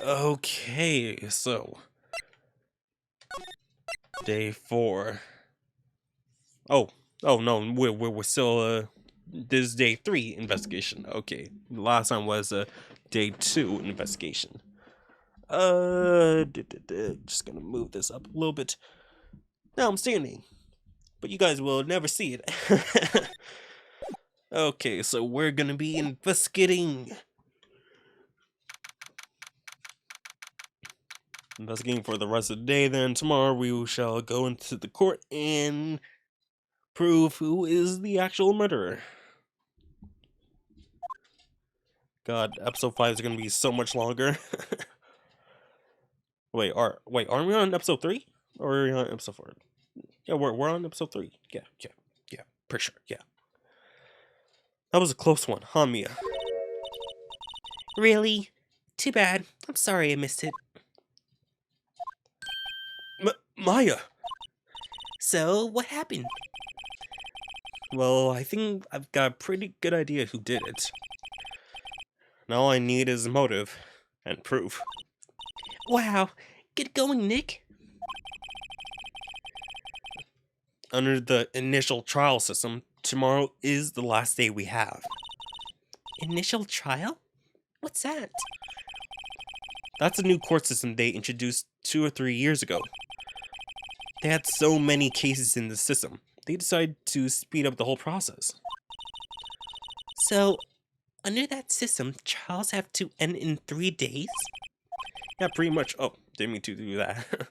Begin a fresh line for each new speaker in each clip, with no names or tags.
Okay, so day 4. Oh, oh no, we're still this is day 3 investigation. Okay, the last time was day 2 investigation. Just gonna move this up a little bit. Now I'm standing, but you guys will never see it. Okay, so we're gonna be investigating for the rest of the day. Then tomorrow we shall go into the court and prove who is the actual murderer. God, episode 5 is gonna be so much longer. Aren't we on episode 3? Or are we on episode 4? Yeah, we're on episode 3. Yeah, for sure, yeah. That was a close one, huh, Mia?
Really? Too bad. I'm sorry I missed it.
Maya!
So, what happened?
Well, I think I've got a pretty good idea who did it. And all I need is motive and proof.
Wow. Get going, Nick.
Under the initial trial system, tomorrow is the last day we have.
Initial trial? What's that?
That's a new court system they introduced 2 or 3 years ago. They had so many cases in the system, they decided to speed up the whole process.
So, under that system, trials have to end in 3 days?
Yeah, pretty much. Oh, didn't mean to do that.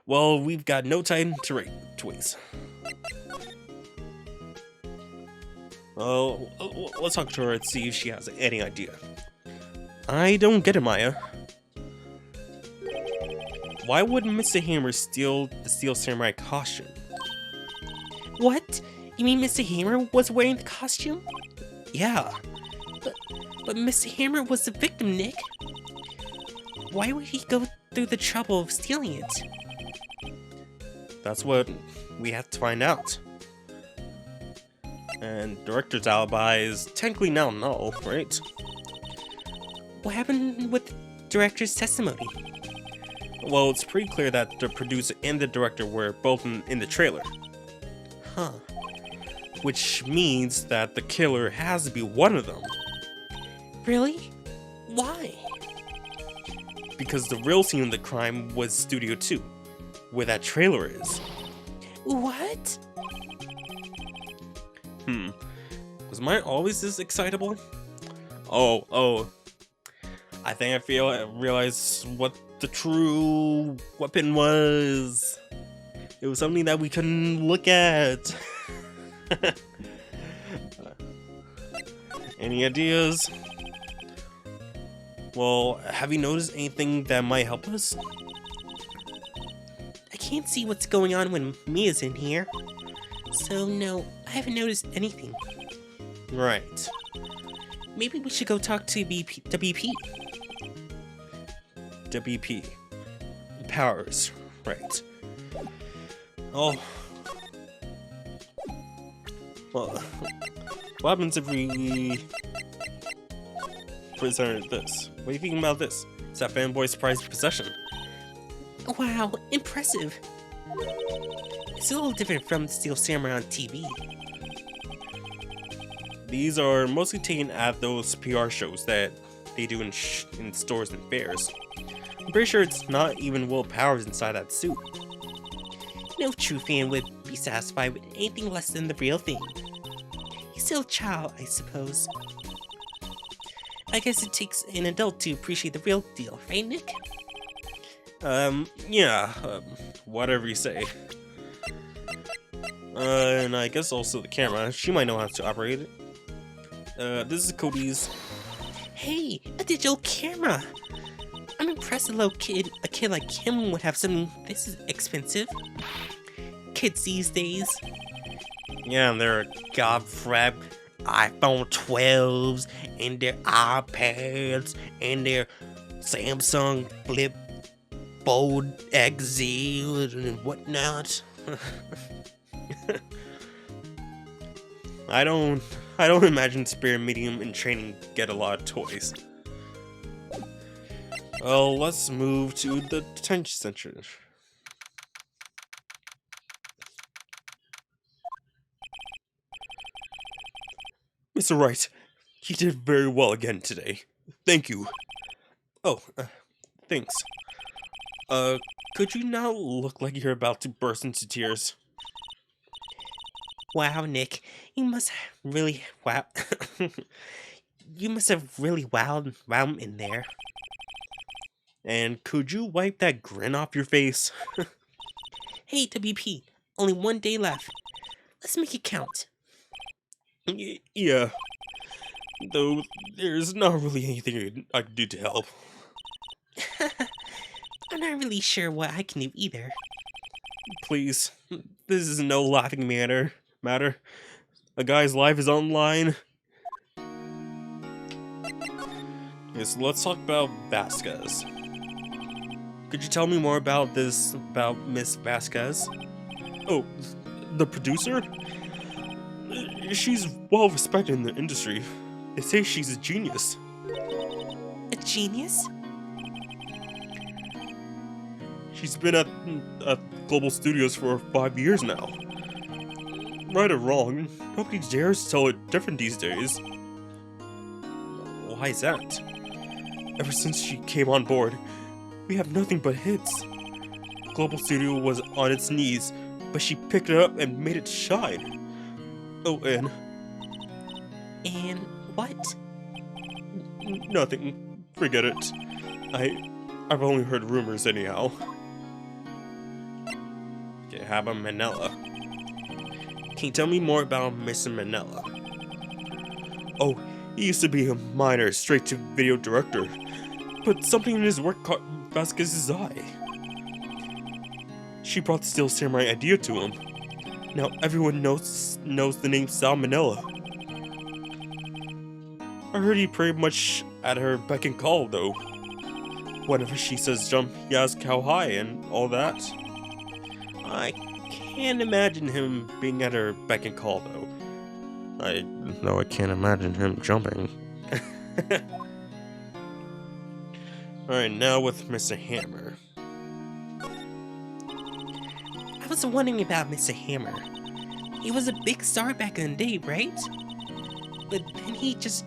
Well, we've got no time to waste. Oh, let's talk to her and see if she has any idea. I don't get it, Maya. Why would Mr. Hammer steal the Steel Samurai costume?
What? You mean Mr. Hammer was wearing the costume?
Yeah,
But Mr. Hammer was the victim, Nick. Why would he go through the trouble of stealing it?
that's what we have to find out. And director's alibi is technically now null, right?
What happened with the director's testimony?
Well, it's pretty clear that the producer and the director were both in the trailer.
Huh.
Which means that the killer has to be one of them.
Really? Why?
Because the real scene of the crime was Studio 2, where that trailer is.
What?
Was mine always this excitable? Oh. I think I realized what the true weapon was. It was something that we couldn't look at. Any ideas? Well, have you noticed anything that might help us?
I can't see what's going on when Mia's in here. So no, I haven't noticed anything.
Right.
Maybe we should go talk to WP.
WP. Powers. Right. Oh. Well, what happens if we presented this? What do you think about this? It's that fanboy surprise possession.
Wow, impressive. It's a little different from Steel Samurai on TV.
These are mostly taken at those PR shows that they do in stores and fairs. I'm pretty sure it's not even Will Powers inside that suit.
No true fan would be satisfied with anything less than the real thing. He's still a child, I suppose. I guess it takes an adult to appreciate the real deal, right, Nick?
Yeah, whatever you say. And I guess also the camera. She might know how to operate it. This is Cody's.
Hey, a digital camera! I'm impressed a kid like him would have something this is expensive. Kids these days.
Yeah, and their godfrap iPhone 12s, and their iPads, and their Samsung Flip Fold XZ and whatnot. I don't imagine Spirit Medium in training get a lot of toys. Well, let's move to the detention center. Mr. Wright, you did very well again today. Thank you. Oh, thanks. Uh, could you now look like you're about to burst into tears?
Wow, Nick, you must really wow. You must have really wowed in there.
And could you wipe that grin off your face?
Hey, WP, only 1 day left. Let's make it count.
Yeah, though there's not really anything I can do to help.
I'm not really sure what I can do either.
Please, this is no laughing matter. A guy's life is on the line. Okay, so let's talk about Vasquez. Could you tell me more about Miss Vasquez? Oh, the producer? She's well respected in the industry. They say she's a genius.
A genius?
She's been at Global Studios for 5 years now. Right or wrong, nobody dares tell it different these days. Why is that? Ever since she came on board, we have nothing but hits. Global Studio was on its knees, but she picked it up and made it shine. Oh, and
And what?
nothing. Forget it. I've only heard rumors anyhow. Okay, how about Manila? Can you tell me more about Mr. Manila? Oh, he used to be a minor straight-to-video director, but something in his work caught Vasquez's eye. She brought the Steel Samurai idea to him. Now everyone knows the name Sal Manila. I heard he pretty much at her beck and call, though. Whenever she says jump, he asks how high and all that. I can't imagine him being at her beck and call, though. I can't imagine him jumping. Alright, now with Mr. Hammer.
I was wondering about Mr. Hammer. He was a big star back in the day, right? But then he just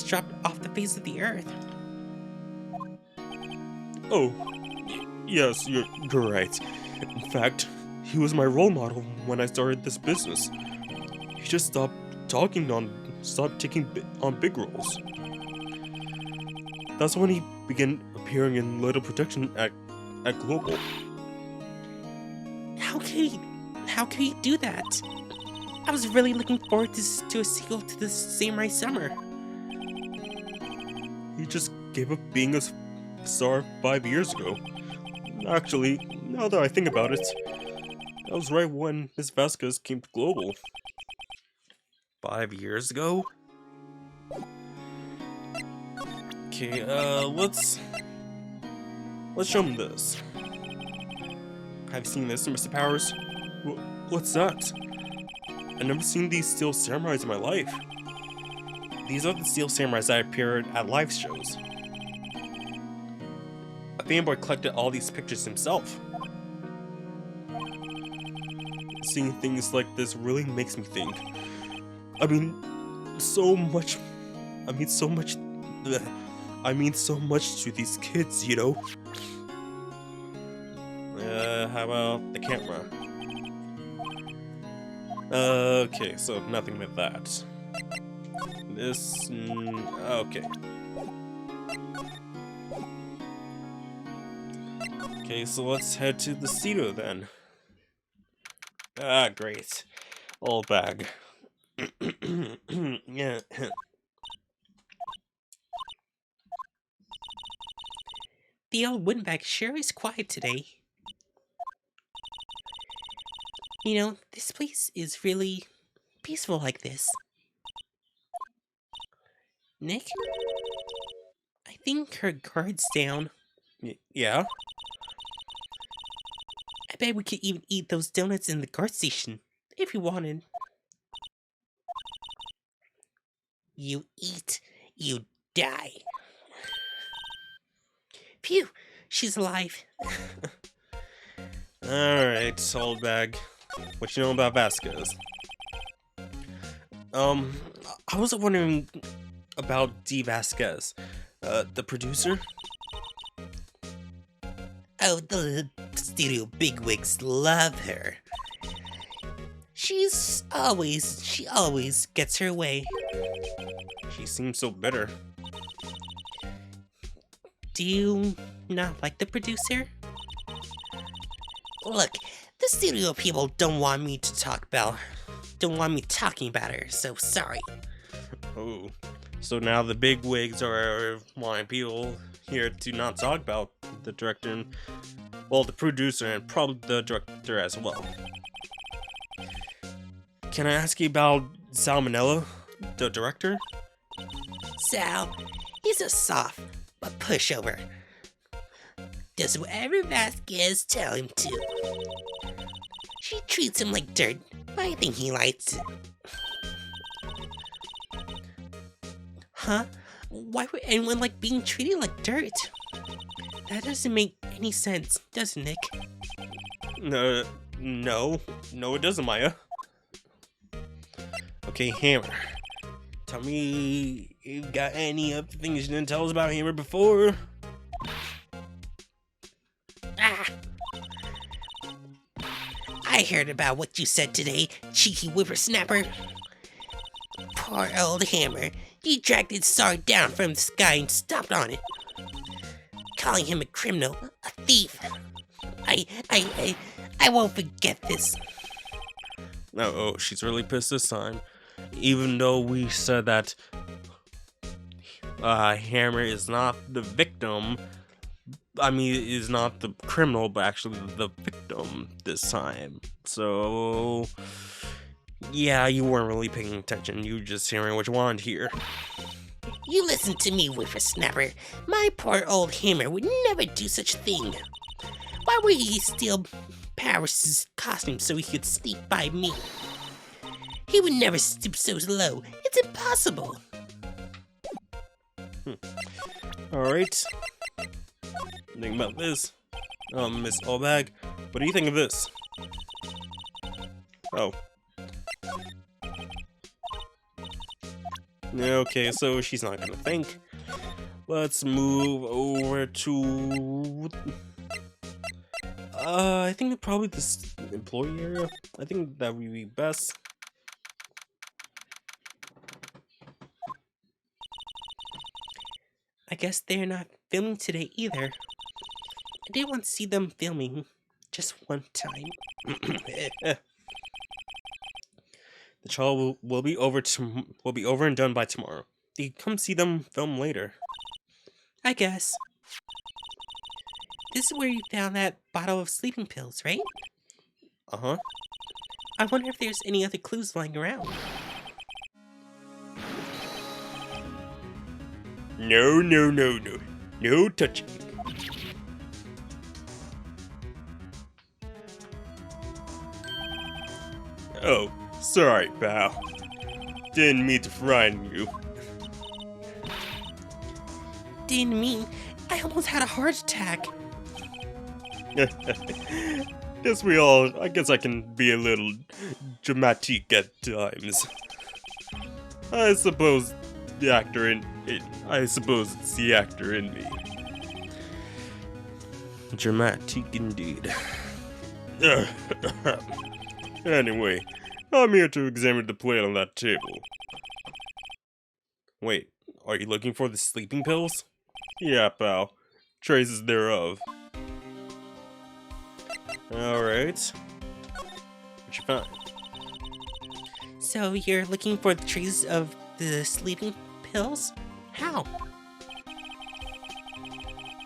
dropped off the face of the earth.
Oh, yes, you're right. In fact, he was my role model when I started this business. He just stopped taking on big roles. That's when he began appearing in little production at Global.
How could he do that? I was really looking forward to a sequel to the Samurai Summer.
He just gave up being a star 5 years ago. Actually, now that I think about it, that was right when Miss Vasquez came to Global. 5 years ago? Okay, let's show him this. Have you seen this, Mr. Powers? What's that? I've never seen these Steel Samurais in my life. These are the Steel Samurais that appeared at live shows. A fanboy collected all these pictures himself. Seeing things like this really makes me think. I mean, so much to these kids, you know? How about the camera? Okay, so nothing with that. This, okay. Okay, so let's head to the studio then. Ah, great. Old bag. Yeah.
The old windbag sure is quiet today. You know, this place is really peaceful like this. Nick? I think her guard's down.
Yeah?
I bet we could even eat those donuts in the guard station, if you wanted. You eat, you die. Phew, she's alive.
Alright, old bag. What you know about Vasquez? I was wondering about D. Vasquez, the producer?
Oh, the studio bigwigs love her. She always gets her way.
She seems so bitter.
Do you not like the producer? Look, the studio people don't want me talking about her, so sorry.
Oh, so now the big wigs are wanting people here to not talk about the director and, well, the producer and probably the director as well. Can I ask you about Salmonella, the director?
Sal, he's a soft, a pushover. Does whatever Vasquez tell him to. She treats him like dirt, but I think he likes it. Huh? Why would anyone like being treated like dirt? That doesn't make any sense, does it, Nick?
No, it doesn't, Maya. Okay, Hammer. Tell me, you got any other things you didn't tell us about Hammer before?
Ah! I heard about what you said today, cheeky whippersnapper. Poor old Hammer. You dragged his sword down from the sky and stomped on it. Calling him a criminal, a thief. I won't forget this.
Oh, she's really pissed this time. Even though we said that Hammer is not the victim, is not the criminal, but actually the victim this time. So, yeah, you weren't really paying attention. You were just hearing what you wanted to hear.
You listen to me, whippersnapper. My poor old Hammer would never do such a thing. Why would he steal Paris's costume so he could sneak by me? He would never stoop so low. It's impossible.
Alright. Think about this. Miss Allbag, what do you think of this? Oh. Okay, so she's not gonna think. Let's move over to... I think probably this employee area. I think that would be best.
I guess they're not filming today either. I did want to see them filming just one time.
The trial will be over and done by tomorrow. You can come see them film later.
I guess. This is where you found that bottle of sleeping pills, right?
Uh-huh.
I wonder if there's any other clues lying around.
No. No touching. Oh, sorry, pal. Didn't mean to frighten you.
Didn't mean. I almost had a heart attack.
I guess I can be a little dramatic at times. I suppose it's the actor in me. Dramatic indeed. Anyway, I'm here to examine the plate on that table. Wait, are you looking for the sleeping pills? Yeah, pal. Traces thereof. Alright. What you find?
So you're looking for the traces of the sleeping pills? How?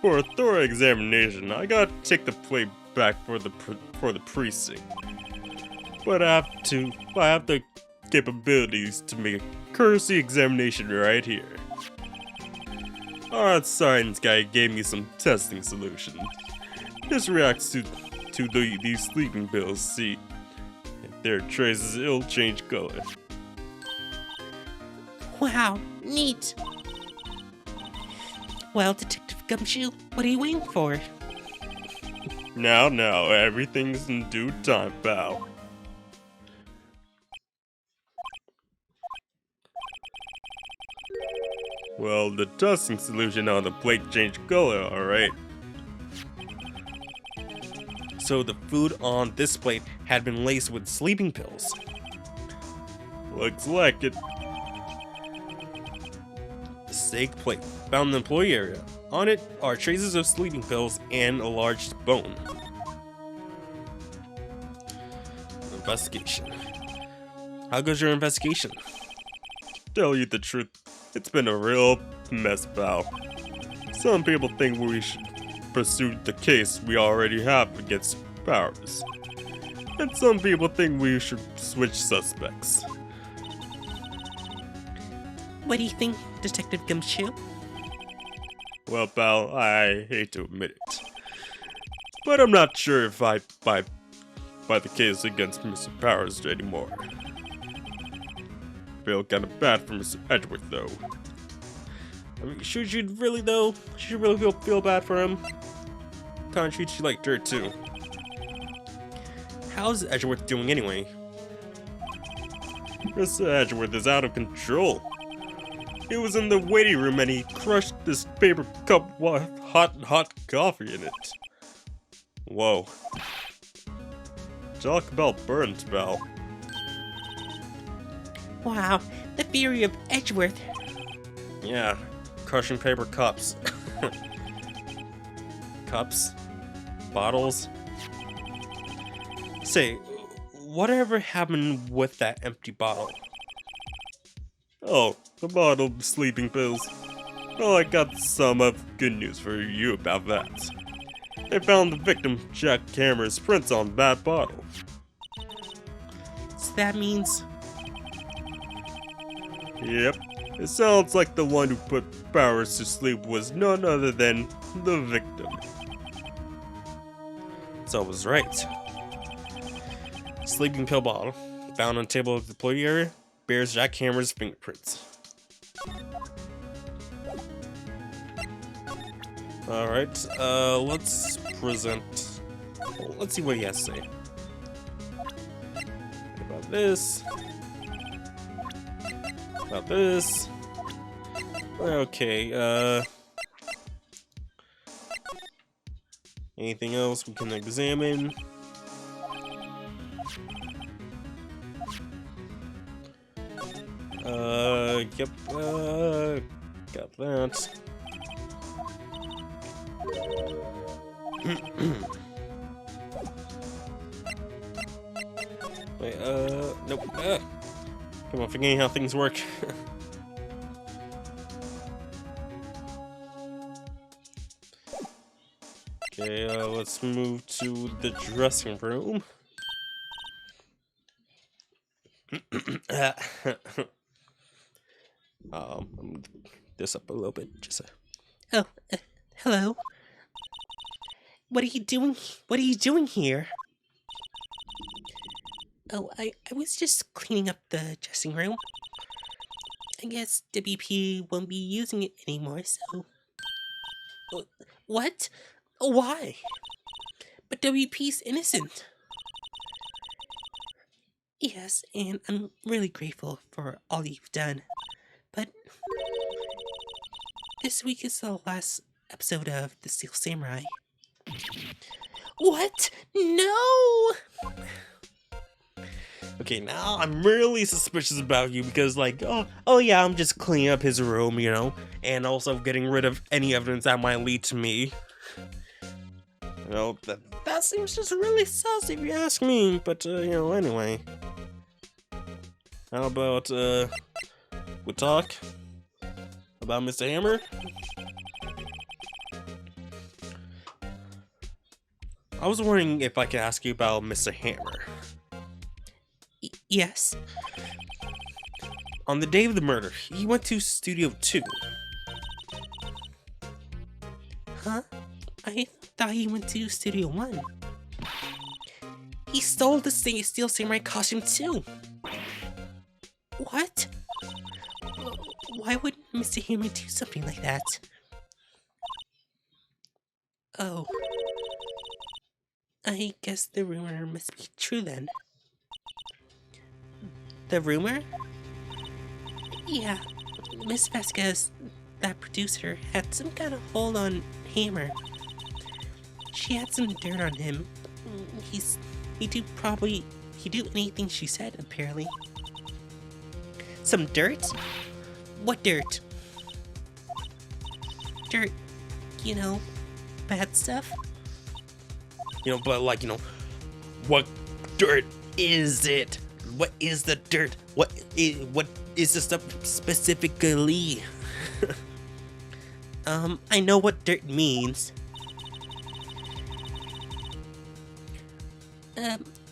For a thorough examination, I gotta take the plate back for the precinct. But I have the capabilities to make a courtesy examination right here. Our science guy gave me some testing solution. This reacts to these sleeping pills. See, if there are traces, it'll change color.
Wow, neat. Well, Detective Gumshoe, what are you waiting for?
Now, everything's in due time, pal. Well, the dusting solution on the plate changed color, alright? So the food on this plate had been laced with sleeping pills. Looks like it. Steak plate, found in the employee area. On it are traces of sleeping pills and a large bone. Investigation. How goes your investigation? Tell you the truth, it's been a real mess, pal. Some people think we should pursue the case we already have against Powers. And some people think we should switch suspects.
What do you think, Detective Gumshoe?
Well, pal, I hate to admit it, but I'm not sure if I buy the case against Mr. Powers anymore. Feel kinda bad for Mr. Edgeworth, though. I mean, should you really, though? Should you really feel bad for him? Kinda treats you like dirt, too. How's Edgeworth doing anyway? Mr. Edgeworth is out of control. He was in the waiting room and he crushed this paper cup with hot coffee in it. Whoa. Talk about burns, pal.
Wow, the fury of Edgeworth.
Yeah, crushing paper cups. Cups? Bottles? Say, whatever happened with that empty bottle? Oh, the bottle of sleeping pills. Well, I got some good news for you about that. They found the victim, Jack Cameron's prints on that bottle.
So that means...
Yep, it sounds like the one who put Powers to sleep was none other than the victim. So I was right. Sleeping pill bottle, found on table of the employee area, bears Jack Cameron's fingerprints. Alright, let's present... Let's see what he has to say. About this. About this. Okay, anything else we can examine? Yep, got that. Wait, nope, come on, forgetting how things work. Okay, let's move to the dressing room. This up a little bit, just
Oh, hello. What are you doing? What are you doing here? Oh, I was just cleaning up the dressing room. I guess WP won't be using it anymore, so... What? Why? But WP's innocent. Yes, and I'm really grateful for all you've done. But this week is the last episode of The Steel Samurai. What? No! Okay, now I'm really suspicious about you because, like, oh yeah, I'm just cleaning up his room, you know, and also getting rid of any evidence that might lead to me. You know, that seems just really sus if you ask me, but, you know, anyway. How about, we talk about Mr. Hammer? I was wondering if I could ask you about Mr. Hammer. Yes?
On the day of the murder, he went to Studio 2.
Huh? I thought he went to Studio 1. He stole the Steel Samurai costume too. What? Why would Mr. Hammer do something like that? Oh, I guess the rumor must be true then. The rumor? Yeah, Miss Vasquez, that producer, had some kind of hold on Hammer. She had some dirt on him. He'd do anything she said, apparently. Some dirt? What dirt? Dirt, bad stuff?
But like, what dirt is it? What is the dirt? What is the stuff specifically?
I know what dirt means.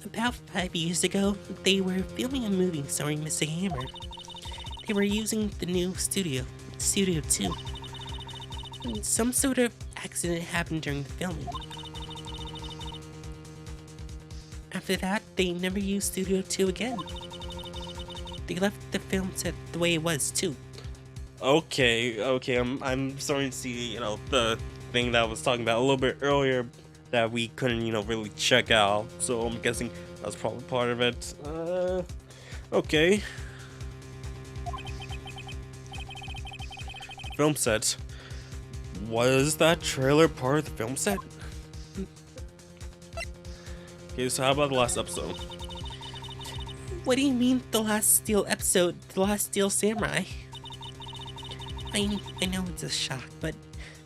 About 5 years ago, they were filming a movie starring Mr. Hammer. They were using the new Studio 2. Some sort of accident happened during the filming. After that, they never used Studio 2 again. They left the film set the way it was, too.
Okay, I'm starting to see, the thing that I was talking about a little bit earlier that we couldn't, really check out. So I'm guessing that's probably part of it. Okay. Film set. Was that trailer part of the film set? Okay, so how about the last episode?
What do you mean, the last Steel episode, the last Steel Samurai? I know it's a shock, but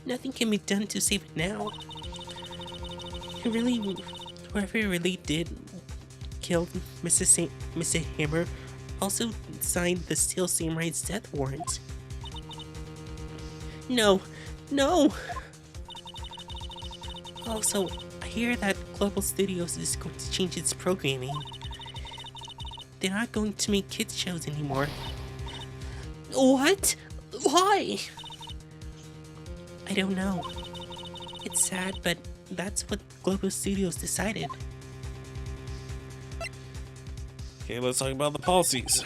nothing can be done to save it now. Whoever really did kill Mr. Hammer also signed the Steel Samurai's death warrant. No! Also, I hear that Global Studios is going to change its programming. They're not going to make kids shows anymore. What? Why? I don't know. It's sad, but that's what Global Studios decided.
Okay, let's talk about the policies.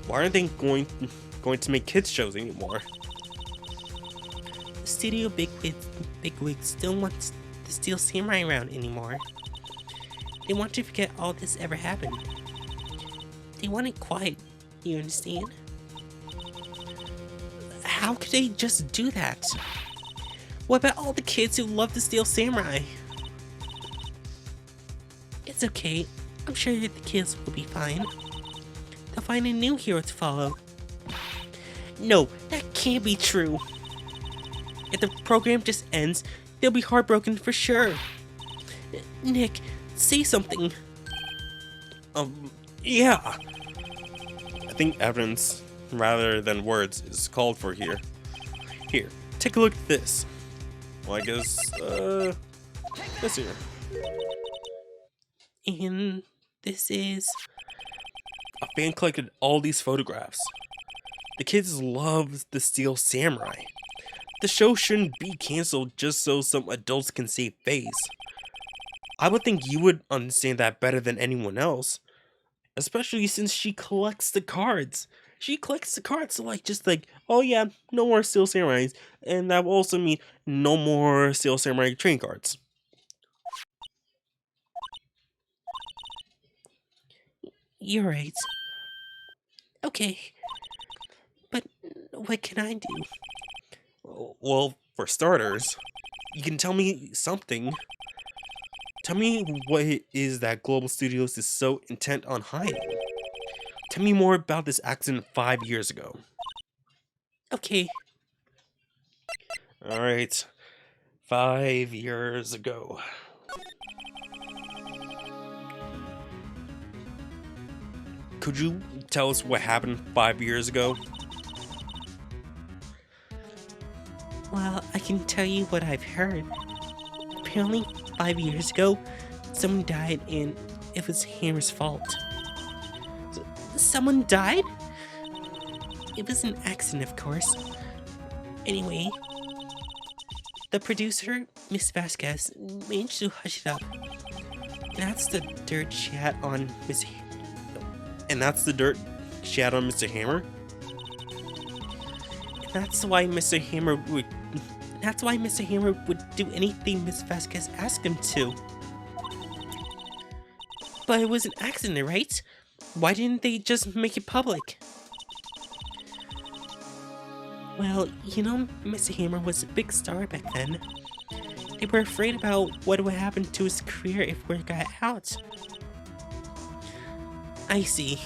Why aren't they going to make kids shows anymore?
The studio bigwigs don't want the Steel Samurai around anymore. They want to forget all this ever happened. They want it quiet, you understand? How could they just do that? What about all the kids who love the Steel Samurai? It's okay. I'm sure the kids will be fine. They'll find a new hero to follow. No, that can't be true. If the program just ends, they'll be heartbroken for sure. Nick, say something.
Yeah. I think evidence rather than words is called for here. Here, take a look at this. Well, I guess, this here.
And this is...
A fan collected all these photographs. The kids love the Steel Samurai. The show shouldn't be cancelled just so some adults can save face. I would think you would understand that better than anyone else. Especially since she collects the cards. She collects the cards, so oh yeah, no more Steel Samurais. And that will also mean no more Steel Samurai train cards.
You're right. Okay. But what can I do?
Well, for starters, you can tell me something. Tell me what it is that Global Studios is so intent on hiding. Tell me more about this accident 5 years ago.
Okay.
Alright. 5 years ago. Could you tell us what happened 5 years ago?
Well, I can tell you what I've heard. Apparently, 5 years ago, someone died and it was Hammer's fault. Someone died? It was an accident, of course. Anyway, the producer, Miss Vasquez, managed to hush it up. And that's the dirt she had on Miss...
And that's the dirt she had on Mr. Hammer?
That's why Mr. Hammer That's why Mr. Hammer would do anything Miss Vasquez asked him to. But it was an accident, right? Why didn't they just make it public? Well, you know, Mr. Hammer was a big star back then. They were afraid about what would happen to his career if word got out. I see.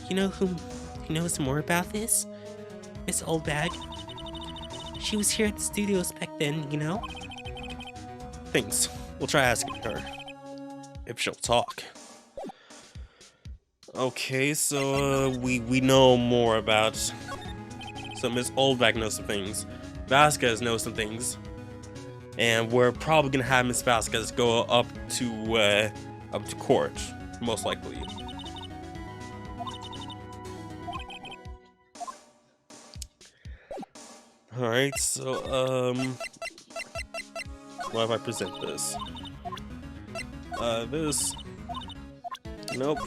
You know who knows more about this? Miss Oldbag. She was here at the studios back then, you know?
Thanks. We'll try asking her. If she'll talk. Okay, so we know more about. So Miss Oldback knows some things. Vasquez knows some things. And we're probably gonna have Miss Vasquez go up to court, most likely. Alright, so what if I present this? This. Nope.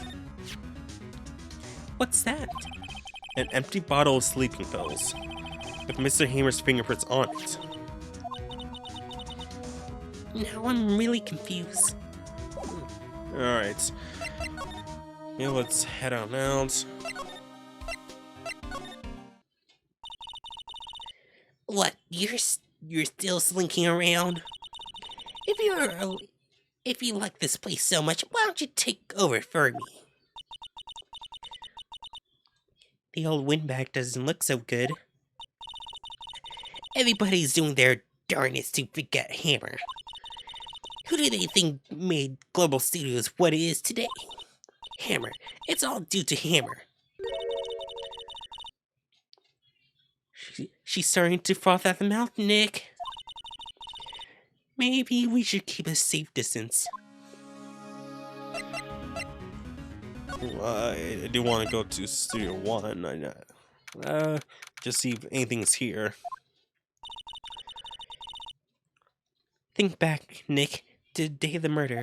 What's that?
An empty bottle of sleeping pills. With Mr. Hammer's fingerprints on it.
Now I'm really confused.
Alright. Yeah, let's head on out.
What? You're still slinking around? If you like this place so much, why don't you take over for me? The old windbag doesn't look so good. Everybody's doing their darnest to forget Hammer. Who do they think made Global Studios what it is today? Hammer. It's all due to Hammer. She's starting to froth at the mouth, Nick. Maybe we should keep a safe distance.
I do want to go to Studio 1. Just see if anything's here.
Think back, Nick, to the day of the murder.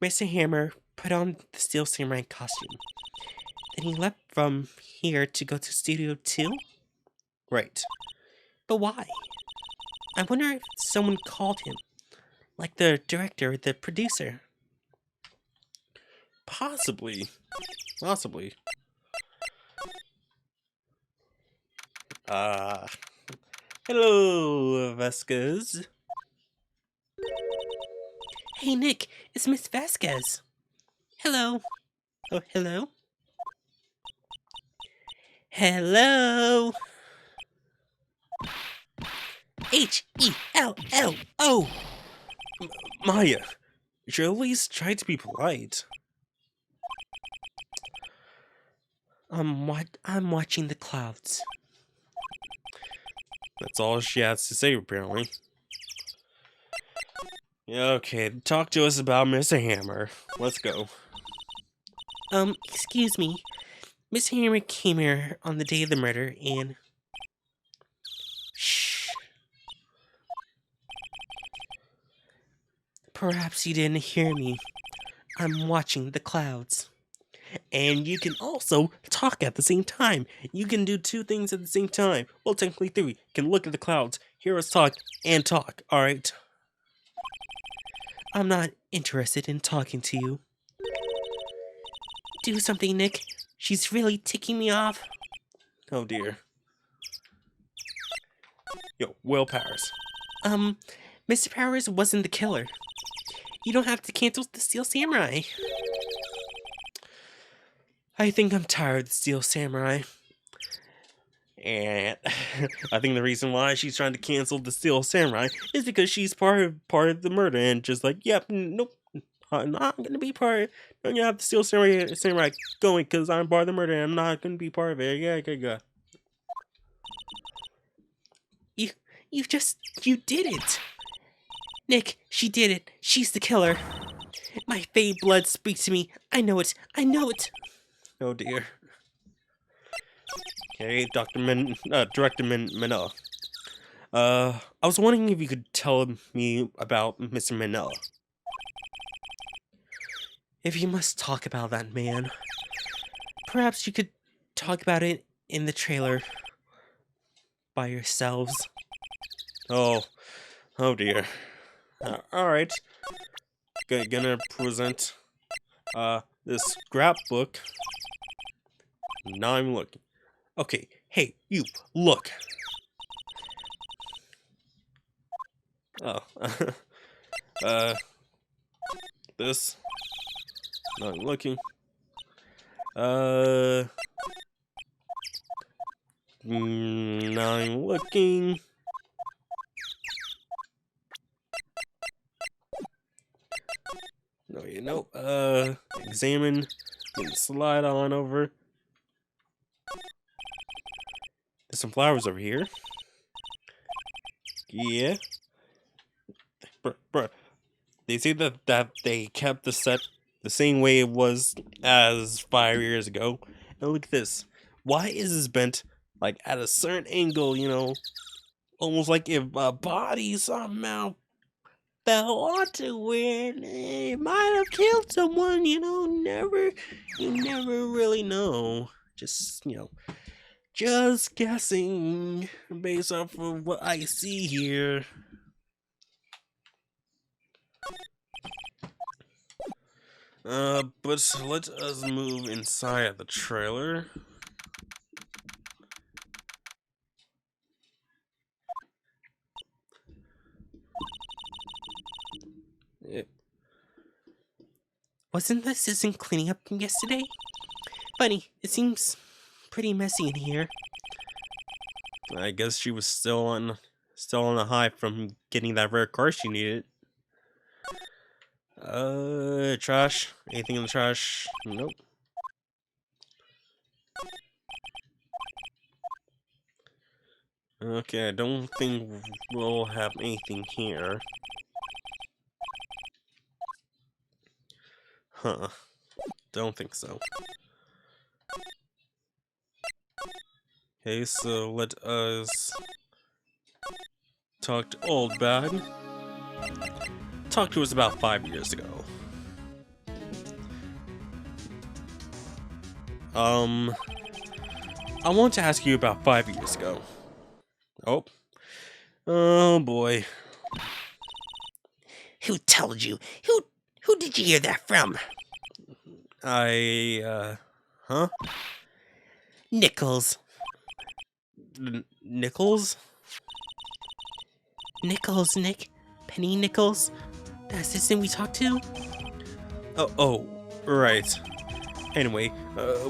Mr. Hammer put on the Steel Samurai costume. Then he left from here to go to Studio 2?
Right.
But why? I wonder if someone called him. Like the director or the producer.
Possibly. Possibly. Hello, Vasquez.
Hey, Nick, it's Miss Vasquez. Hello. Oh, hello? Hello? Hello?
Maya, you should at least try to be polite.
I'm watching the clouds.
That's all she has to say, apparently. Yeah, okay, talk to us about Mr. Hammer. Let's go.
Excuse me. Miss Hammer came here on the day of the murder and... Shh. Perhaps you didn't hear me. I'm watching the clouds. And you can also talk at the same time. You can do two things at the same time. Well, technically three. You can look at the clouds, hear us talk, and talk, alright? I'm not interested in talking to you. Do something, Nick. She's really ticking me off.
Oh dear. Yo, Will Powers.
Mr. Powers wasn't the killer. You don't have to cancel the Steel Samurai. I think I'm tired of the Steel Samurai.
And I think the reason why she's trying to cancel the Steel Samurai is because she's part of the murder and just like, yep, nope, I'm not gonna be part. Don't you have the Steel Samurai going because I'm part of the murder and I'm not gonna be part of it. Yeah, okay, go.
You did it. Nick, she did it. She's the killer. My fade blood speaks to me. I know it.
Oh dear. Okay, Director Manila. I was wondering if you could tell me about Mr. Manila.
If you must talk about that man, perhaps you could talk about it in the trailer. by yourselves.
Oh, oh dear. Alright. Gonna present this scrapbook. Now I'm looking. Okay, hey, you, look. Oh, this. Now I'm looking. Now I'm looking. No, you know, examine, then slide on over. There's some flowers over here. Yeah. Bruh. They say that they kept the set the same way it was as 5 years ago. And look at this. Why is this bent like at a certain angle, you know? Almost like if a body somehow fell onto it. It might have killed someone, you know, you never really know. Just, you know, just guessing based off of what I see here. But let us move inside of the trailer.
Wasn't the assistant cleaning up from yesterday? Funny, it seems pretty messy in here.
I guess she was still on a high from getting that rare car she needed. Trash. Anything in the trash? Nope. Okay, I don't think we'll have anything here. Huh. Don't think so. Okay, so let us talk to Old Bag. Talked to us about 5 years ago. I want to ask you about 5 years ago. Oh boy.
Who told you? Who did you hear that from?
Huh?
Nichols.
Nichols?
Nichols, Nick. Penny Nichols. The assistant we talked to?
Oh, right. Anyway,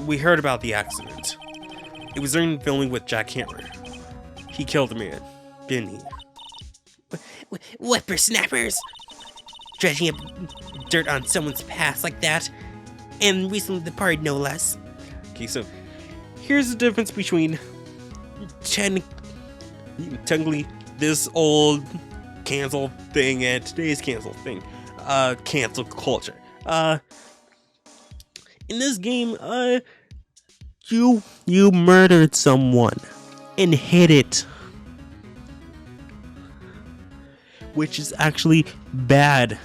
we heard about the accident. It was during filming with Jack Hammer. He killed a man, didn't he?
Whippersnappers! Dredging up dirt on someone's past like that. And recently departed, no less.
Okay, so here's the difference between technically this old cancel thing and today's cancel thing. Cancel culture. In this game, you murdered someone and hid it. Which is actually bad.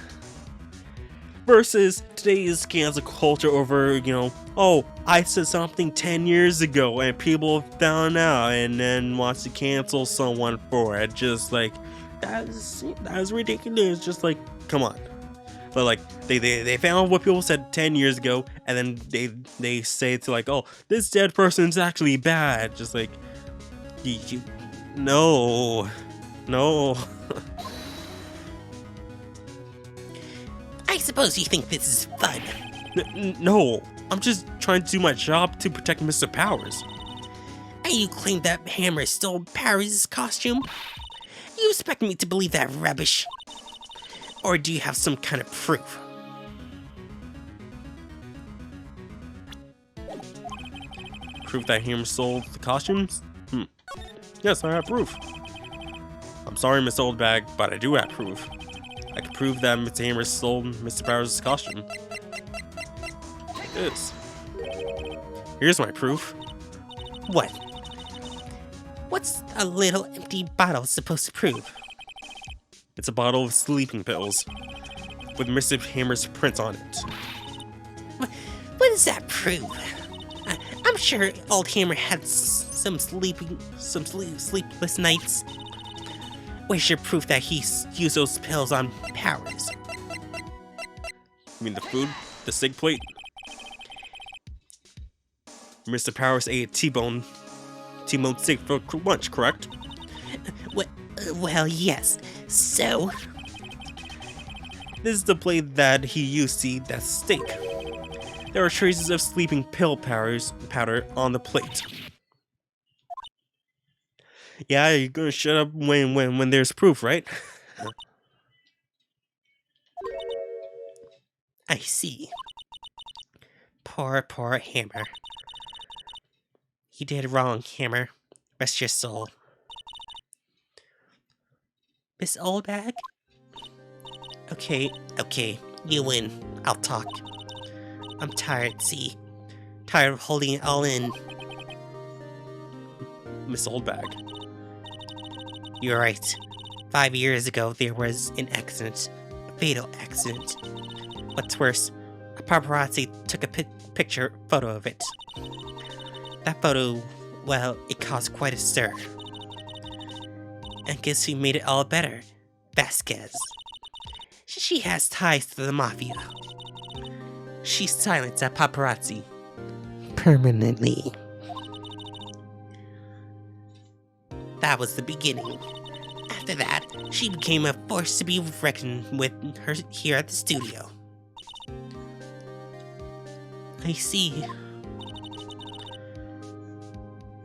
Versus today's cancel culture over, you know, oh, I said something 10 years ago and people found out and then wants to cancel someone for it. Just like, that's ridiculous. Just like, come on. But like, they found what people said 10 years ago and then they say to like, oh, this dead person's actually bad. Just like, no.
I suppose you think this is fun.
No, I'm just trying to do my job to protect Mr. Powers.
And you claim that Hammer stole Powers' costume? You expect me to believe that rubbish? Or do you have some kind of proof?
Proof that Hammer stole the costumes? Yes, I have proof. I'm sorry, Miss Oldbag, but I do have proof. I can prove that Mr. Hammer stole Mr. Powers' costume. Like this. Here's my proof.
What? What's a little empty bottle supposed to prove?
It's a bottle of sleeping pills with Mr. Hammer's print on it.
What does that prove? I'm sure old Hammer had sleepless nights. Where's your proof that he used those pills on Powers?
You mean the food? The steak plate? Mr. Powers ate T-bone steak for lunch, correct?
Well, yes. So,
This is the plate that he used to eat that steak. There are traces of sleeping pill powder on the plate. Yeah, you're gonna shut up when there's proof, right?
I see. Poor Hammer. You did wrong, Hammer. Rest your soul. Miss Oldbag? Okay, you win. I'll talk. I'm tired, see? Tired of holding it all in.
Miss Oldbag.
You're right. 5 years ago, there was an accident. A fatal accident. What's worse, a paparazzi took a photo of it. That photo, well, it caused quite a stir. And guess who made it all better? Vasquez. She has ties to the Mafia. She silenced that paparazzi. Permanently. That was the beginning. After that, she became a force to be reckoned with her here at the studio. I see.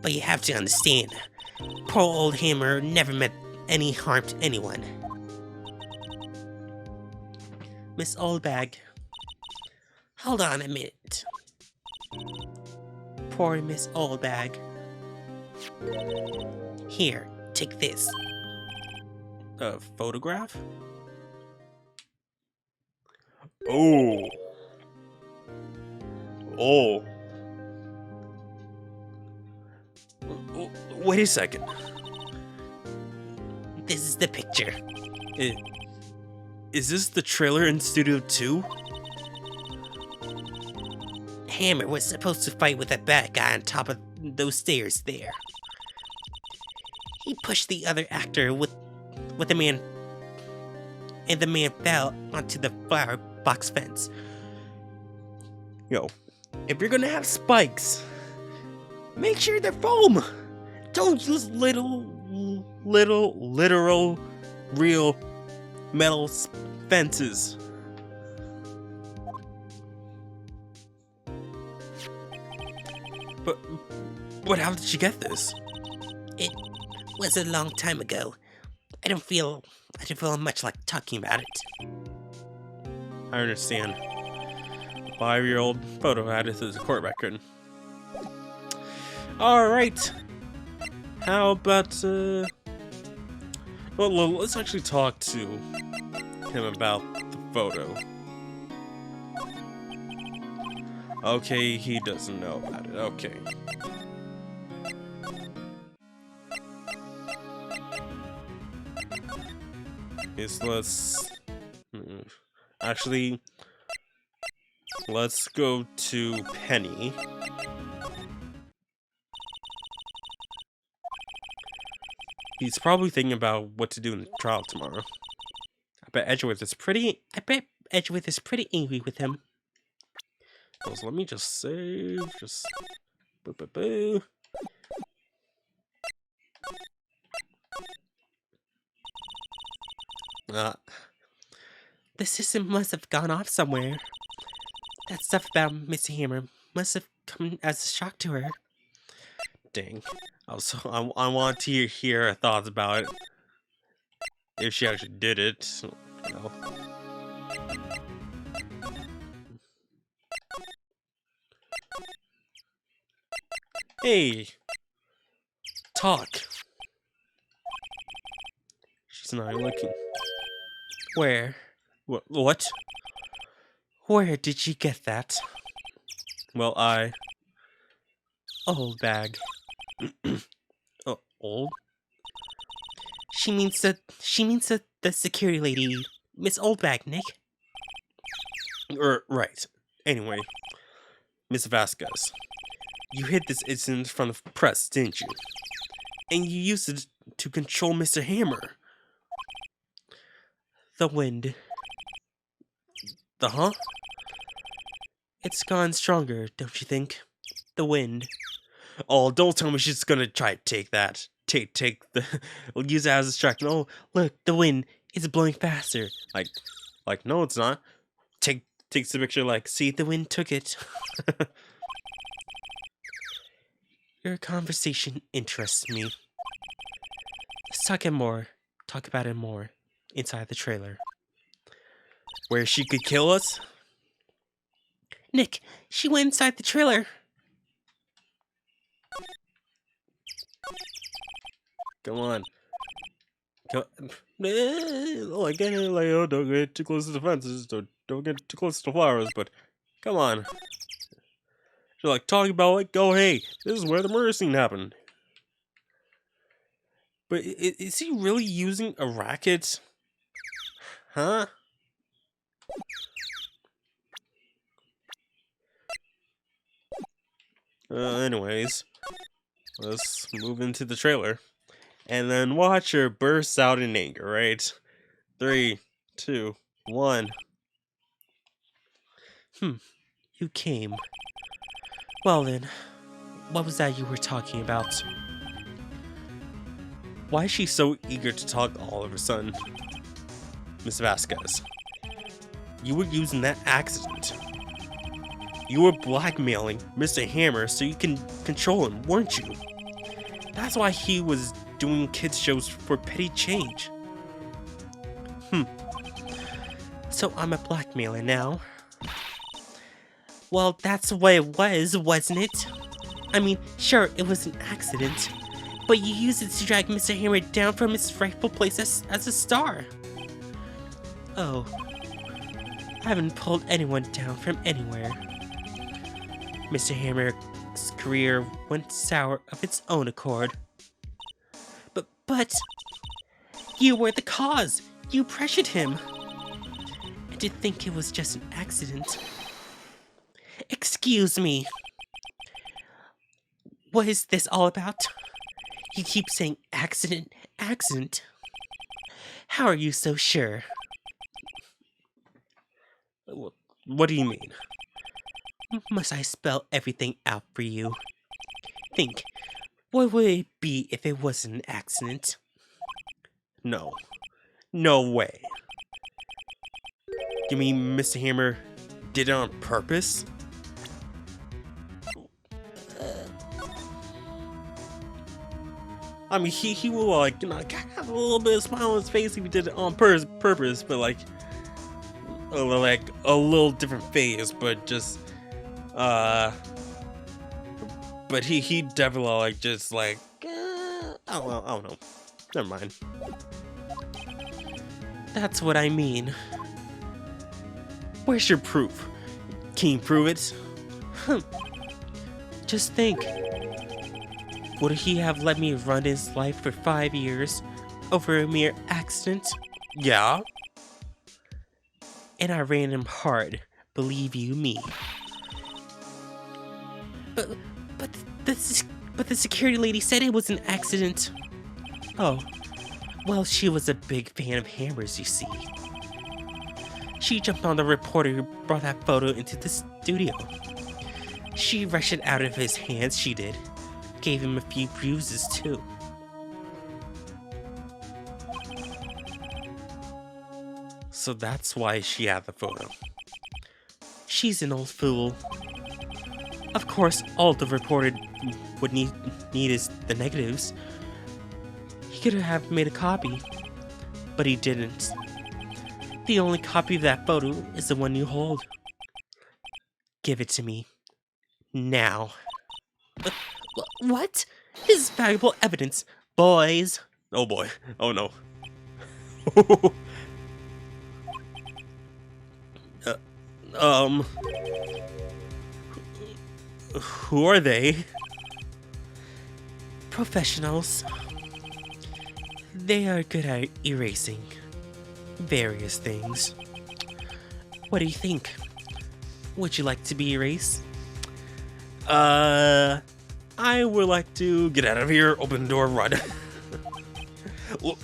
But you have to understand, poor old Hammer never meant any harm to anyone. Miss Oldbag, hold on a minute. Poor Miss Oldbag. Here, take this.
A photograph? Oh. Oh. Wait a second.
This is the picture.
Is this the trailer in Studio 2?
Hammer was supposed to fight with that bad guy on top of those stairs there. He pushed the other actor with the man, and the man fell onto the flower box fence.
Yo, if you're gonna have spikes, make sure they're foam. Don't use literal, real metal fences. But how did you get this?
It was a long time ago. I don't feel much like talking about it.
I understand. A 5-year-old photo added to the court record. Alright. How about, well, let's actually talk to him about the photo. Okay, he doesn't know about it. Okay. Yes, actually, let's go to Penny. He's probably thinking about what to do in the trial tomorrow. I bet Edgeworth is pretty
angry with him.
So let me just save. Just boo boo boo.
The system must have gone off somewhere. That stuff about Miss Hammer must have come as a shock to her.
Dang. I want to hear her thoughts about it. If she actually did it, you know. Hey! Talk! She's not looking.
Where?
What?
Where did you get that?
Well,
Old bag.
Old?
She means the security lady, Miss Oldbag, Nick.
Right. Anyway, Miss Vasquez. You hid this incident from the press, didn't you? And you used it to control Mr. Hammer.
The wind.
The huh?
It's gone stronger, don't you think? The wind.
Oh, don't tell me she's gonna try to take that. Take the use it as a distraction. Oh,
Look, the wind is blowing faster.
like no, it's not. Takes the picture like,
See, the wind took it. Your conversation interests me. Let's talk about it more inside the trailer.
where she could kill us.
Nick, she went inside the trailer.
Come on. Like, oh, don't get too close to the fences. Don't get too close to the flowers. But come on. She's like talking about like, oh hey, this is where the murder scene happened. But is he really using a racket? Huh? Anyways, let's move into the trailer. And then watch her burst out in anger, right? 3, 2, 1.
You came. Well then, what was that you were talking about?
Why is she so eager to talk all of a sudden? Miss Vasquez, you were using that accident. You were blackmailing Mr. Hammer so you can control him, weren't you? That's why he was doing kids shows for petty change.
So I'm a blackmailer now? Well, that's what it was, wasn't it? I mean, sure, it was an accident, but you used it to drag Mr. Hammer down from his rightful place as a star. Oh, I haven't pulled anyone down from anywhere. Mr. Hammer's career went sour of its own accord. But you were the cause. You pressured him. I did think it was just an accident. Excuse me. What is this all about? You keep saying accident, accident. How are you so sure?
What do you mean?
Must I spell everything out for you? Think, what would it be if it wasn't an accident?
No. No way. You mean Mr. Hammer did it on purpose? I mean, he will like, you know, have a little bit of smile on his face if he did it on purpose, but like a little different phase, but just, but he definitely like just like, I don't know. Never mind.
That's what I mean.
Where's your proof? Can you prove it?
Just think. Would he have let me run his life for 5 years over a mere accident?
Yeah.
And I ran him hard, believe you me. But the security lady said it was an accident. Oh, well, she was a big fan of hammers, you see. She jumped on the reporter who brought that photo into the studio. She rushed it out of his hands, she did. Gave him a few bruises, too.
So that's why she had the photo.
She's an old fool. Of course, all the reporter would need is the negatives. He could have made a copy, but he didn't. The only copy of that photo is the one you hold. Give it to me. Now. What? This is valuable evidence, boys.
Oh boy. Oh no. Who are they?
Professionals. They are good at erasing various things. What do you think? Would you like to be erased?
I would like to get out of here, open the door, run.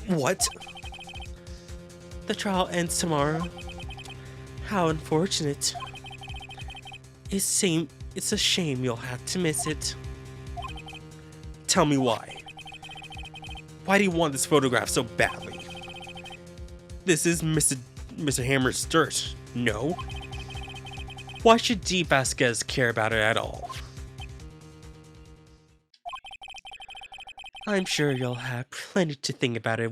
What?
The trial ends tomorrow. How unfortunate. It's a shame you'll have to miss it.
Tell me why. Why do you want this photograph so badly? This is Mr. Hammer's dirt, no? Why should D. Vasquez care about it at all?
I'm sure you'll have plenty to think about it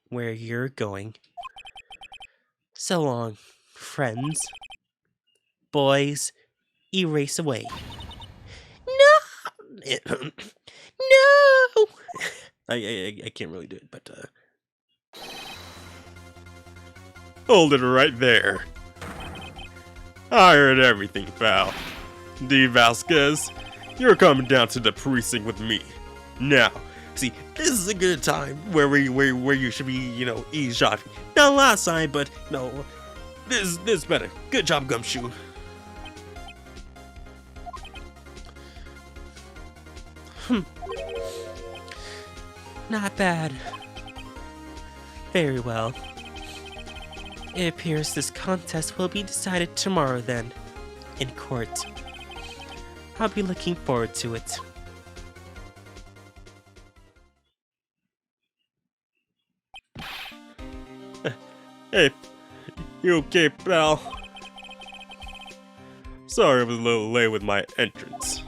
where you're going. So long, friends. Boys, erase away. No! No!
I can't really do it, but hold it right there. I heard everything, pal. D. Vasquez, you're coming down to the precinct with me. Now, see, this is a good time where you should be, eavesdropping. Not last time, but no, this is better. Good job, Gumshoe.
Not bad. Very well. It appears this contest will be decided tomorrow then, in court. I'll be looking forward to it.
Hey, you okay, pal? Sorry I was a little late with my entrance.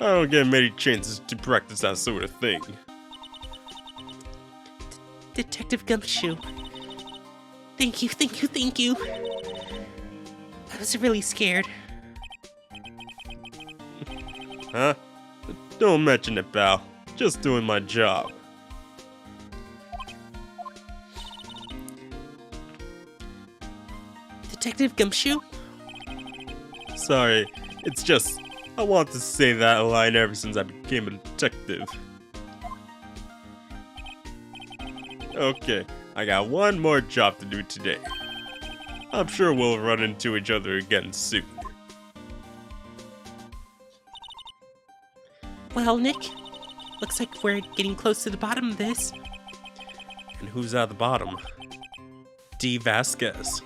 I don't get many chances to practice that sort of thing.
Detective Gumshoe. Thank you. I was really scared.
Huh? Don't mention it, pal. Just doing my job.
Detective Gumshoe?
Sorry, it's just I want to say that line ever since I became a detective. Okay, I got one more job to do today. I'm sure we'll run into each other again soon.
Well, Nick, looks like we're getting close to the bottom of this.
And who's at the bottom? D. Vasquez.